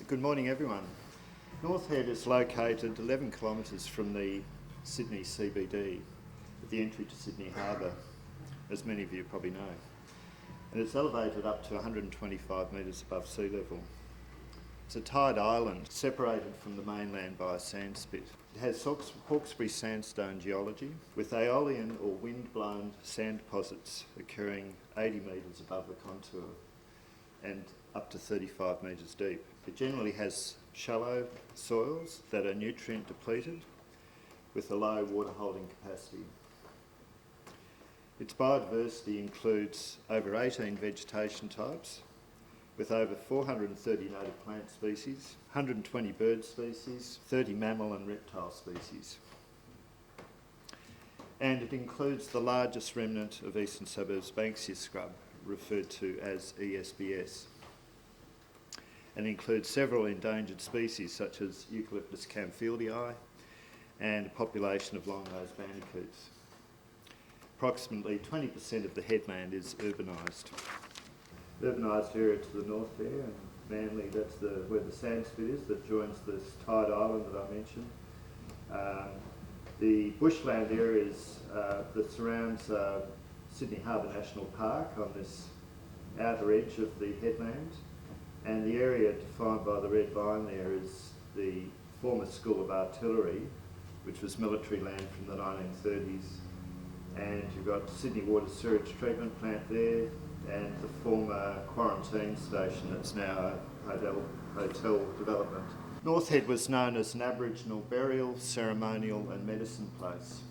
Good morning, everyone. North Head is located 11 kilometres from the Sydney CBD, at the entry to Sydney Harbour, as many of you probably know. And it's elevated up to 125 metres above sea level. It's a tide island separated from the mainland by a sand spit. It has Hawkesbury sandstone geology with aeolian or wind-blown sand deposits occurring 80 metres above the contour and up to 35 metres deep. It generally has shallow soils that are nutrient depleted with a low water holding capacity. Its biodiversity includes over 18 vegetation types with over 430 native plant species, 120 bird species, 30 mammal and reptile species. And it includes the largest remnant of Eastern Suburbs Banksia Scrub, referred to as ESBS, and includes several endangered species such as Eucalyptus camphildii and a population of long-nosed bandicoots. Approximately 20% of the headland is urbanised. Urbanised area to the north there, and Manly, that's where the sand spit is that joins this tide island that I mentioned. The bushland areas that surrounds Sydney Harbour National Park on this outer edge of the headland, and the area defined by the red line there is the former School of Artillery, which was military land from the 1930s, and you've got Sydney Water Sewage Treatment Plant there, and the former quarantine station that's now a hotel development. North Head was known as an Aboriginal burial, ceremonial and medicine place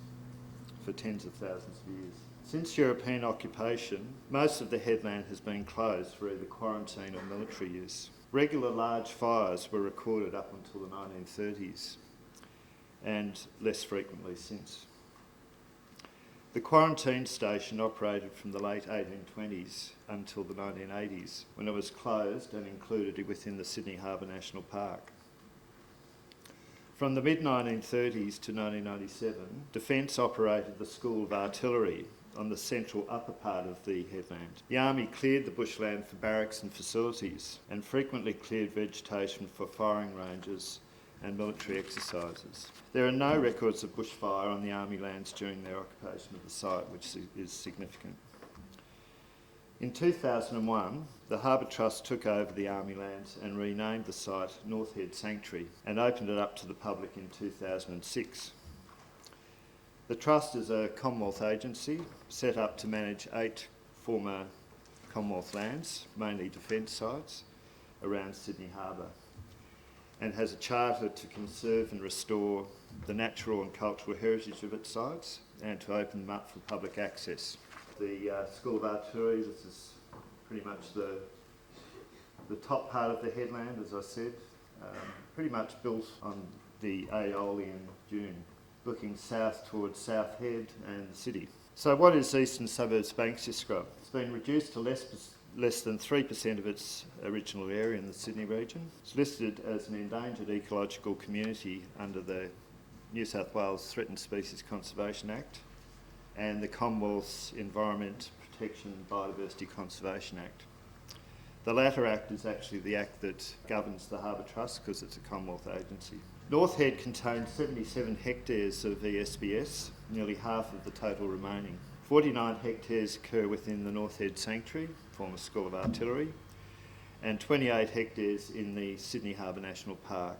for tens of thousands of years. Since European occupation, most of the headland has been closed for either quarantine or military use. Regular large fires were recorded up until the 1930s and less frequently since. The quarantine station operated from the late 1820s until the 1980s, when it was closed and included within the Sydney Harbour National Park. From the mid-1930s to 1997, Defence operated the School of Artillery on the central upper part of the headland. The Army cleared the bushland for barracks and facilities and frequently cleared vegetation for firing ranges and military exercises. There are no records of bushfire on the Army lands during their occupation of the site, which is significant. In 2001, the Harbour Trust took over the Army lands and renamed the site North Head Sanctuary and opened it up to the public in 2006. The Trust is a Commonwealth agency set up to manage 8 former Commonwealth lands, mainly defence sites, around Sydney Harbour, and has a charter to conserve and restore the natural and cultural heritage of its sites and to open them up for public access. The School of Artillery, this is pretty much the top part of the headland, as I said, pretty much built on the aeolian dune, looking south towards South Head and the city. So what is Eastern Suburbs Banksia Scrub? It's been reduced to less than 3% of its original area in the Sydney region. It's listed as an endangered ecological community under the New South Wales Threatened Species Conservation Act and the Commonwealth's Environment Protection Biodiversity Conservation Act. The latter act is actually the act that governs the Harbour Trust because it's a Commonwealth agency. North Head contains 77 hectares of ESBS, nearly half of the total remaining. 49 hectares occur within the North Head Sanctuary, former School of Artillery, and 28 hectares in the Sydney Harbour National Park.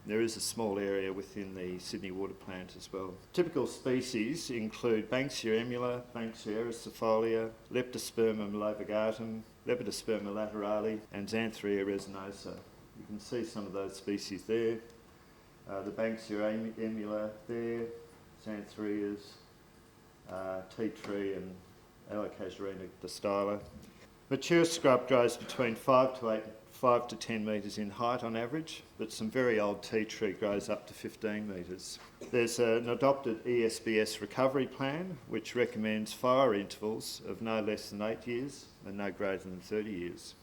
There is a small area within the Sydney Water Plant as well. Typical species include Banksia emula, Banksia ericifolia, Leptospermum laevigatum, Lepidosperma laterale, and Xanthria resinosa. You can see some of those species there. The Banksia emula there, Xanthrias, tea tree and Alocasuarina distyla. Mature scrub grows between 5 to 10 metres in height on average, but some very old tea tree grows up to 15 metres. There's an adopted ESBS recovery plan which recommends fire intervals of no less than 8 years and no greater than 30 years.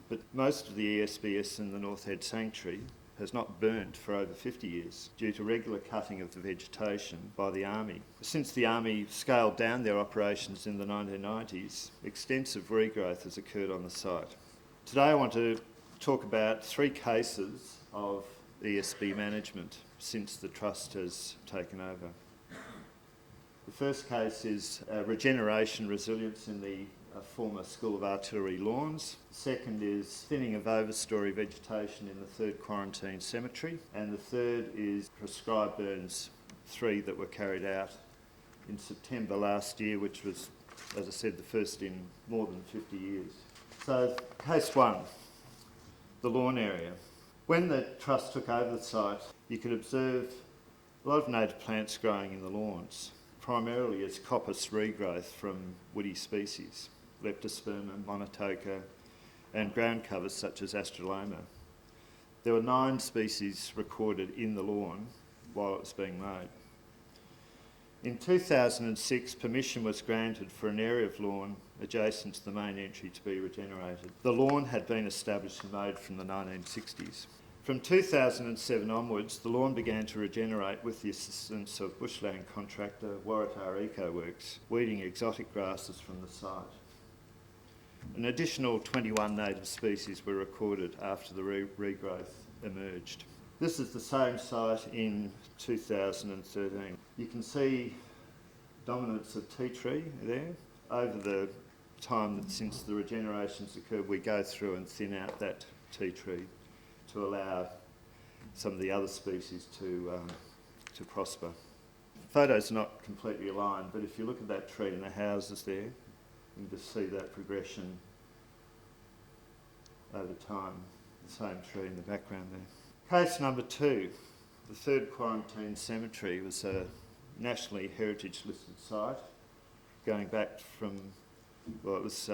But most of the ESBS in the North Head Sanctuary has not burnt for over 50 years due to regular cutting of the vegetation by the Army. Since the Army scaled down their operations in the 1990s, extensive regrowth has occurred on the site. Today I want to talk about 3 cases of ESB management since the Trust has taken over. The first case is regeneration resilience in the former School of Artillery lawns. The second is thinning of over-storey vegetation in the 3rd quarantine cemetery. And the third is prescribed burns, 3 that were carried out in September last year, which was, as I said, the first in more than 50 years. So, case 1, the lawn area. When the Trust took over the site, you could observe a lot of native plants growing in the lawns, primarily as coppice regrowth from woody species, Leptosperma, Monotoca, and ground covers such as Astroloma. There were 9 species recorded in the lawn while it was being mowed. In 2006, permission was granted for an area of lawn adjacent to the main entry to be regenerated. The lawn had been established and mowed from the 1960s. From 2007 onwards, the lawn began to regenerate with the assistance of bushland contractor Waratah Eco Works, weeding exotic grasses from the site. An additional 21 native species were recorded after the regrowth emerged. This is the same site in 2013. You can see dominance of tea tree there. Over the time that since the regenerations occurred, we go through and thin out that tea tree to allow some of the other species to prosper. The photo's not completely aligned, but if you look at that tree and the houses there, you can just see that progression over time, the same tree in the background there. Case number 2, the 3rd quarantine cemetery was a nationally heritage listed site going back from, well, it was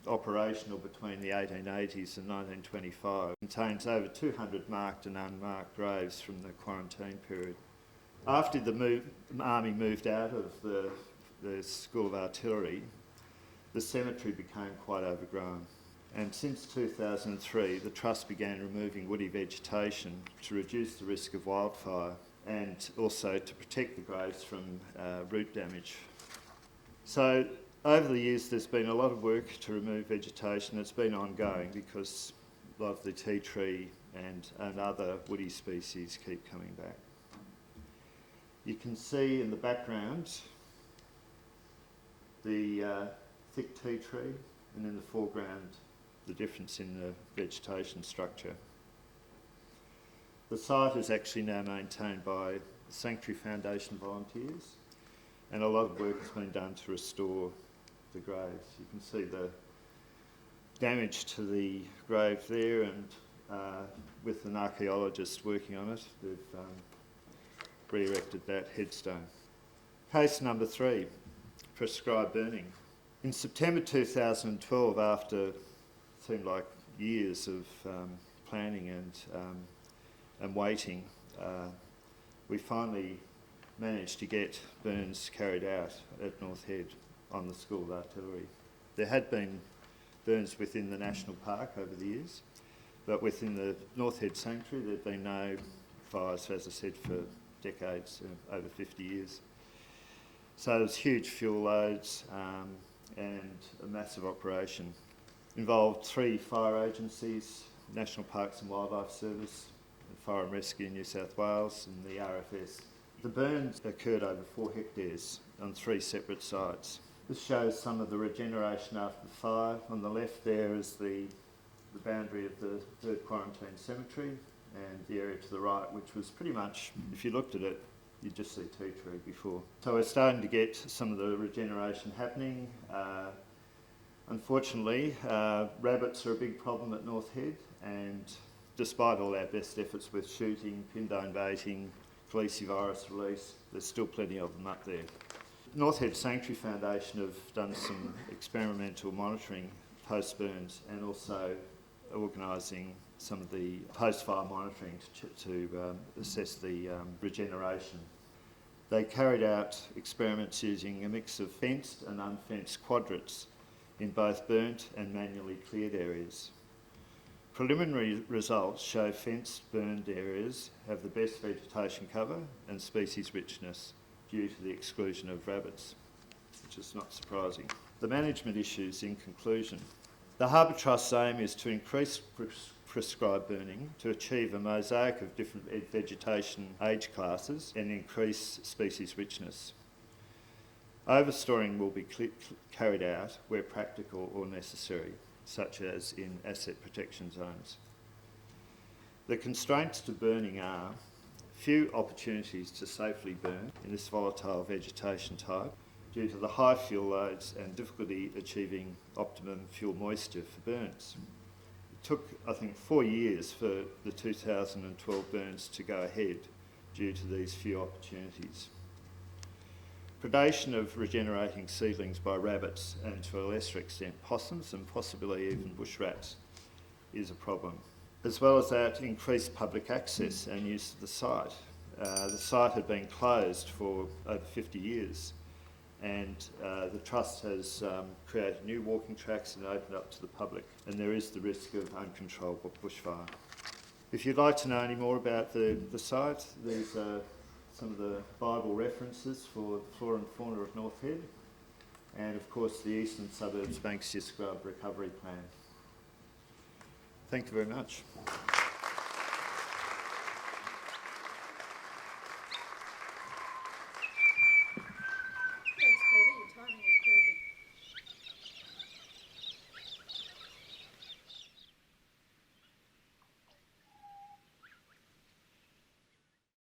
operational between the 1880s and 1925. It contains over 200 marked and unmarked graves from the quarantine period. After the army moved out of the School of Artillery, the cemetery became quite overgrown. And since 2003, the Trust began removing woody vegetation to reduce the risk of wildfire and also to protect the graves from root damage. So over the years, there's been a lot of work to remove vegetation. It's been ongoing because a lot of the tea tree and other woody species keep coming back. You can see in the background the thick tea tree, and in the foreground the difference in the vegetation structure. The site is actually now maintained by the Sanctuary Foundation volunteers, and a lot of work has been done to restore the graves. You can see the damage to the grave there, and with an archaeologist working on it, they've re-erected that headstone. Case number 3, prescribed burning. In September 2012, after it seemed like years of planning and waiting, we finally managed to get burns carried out at North Head on the School of Artillery. There had been burns within the National Park over the years, but within the North Head Sanctuary there'd been no fires, as I said, for decades, over 50 years. So there was huge fuel loads and a massive operation. Involved 3 fire agencies, National Parks and Wildlife Service, Fire and Rescue New South Wales and the RFS. The burns occurred over 4 hectares on 3 separate sites. This shows some of the regeneration after the fire. On the left there is the boundary of the 3rd quarantine cemetery, and the area to the right, which was pretty much, if you looked at it, you'd just see tea tree before. So we're starting to get some of the regeneration happening. Unfortunately, rabbits are a big problem at North Head, and despite all our best efforts with shooting, pindone baiting, calicivirus release, there's still plenty of them up there. North Head Sanctuary Foundation have done some experimental monitoring post-burns and also organising some of the post-fire monitoring to assess the regeneration. They carried out experiments using a mix of fenced and unfenced quadrats in both burnt and manually cleared areas. Preliminary results show fenced burned areas have the best vegetation cover and species richness due to the exclusion of rabbits, which is not surprising. The management issues in conclusion. The Harbour Trust's aim is to increase prescribed burning to achieve a mosaic of different vegetation age classes and increase species richness. Overstoring will be carried out where practical or necessary, such as in asset protection zones. The constraints to burning are few opportunities to safely burn in this volatile vegetation type due to the high fuel loads and difficulty achieving optimum fuel moisture for burns. It took, I think, 4 years for the 2012 burns to go ahead due to these few opportunities. Predation of regenerating seedlings by rabbits and to a lesser extent possums and possibly even bush rats is a problem. As well as that, increased public access and use of the site. The site had been closed for over 50 years and the Trust has created new walking tracks and opened up to the public, and there is the risk of uncontrolled bushfire. If you'd like to know any more about the site, these are some of the Bible references for the flora and fauna of North Head, and of course the Eastern Suburbs Banksia Scrub recovery plan. Thank you very much.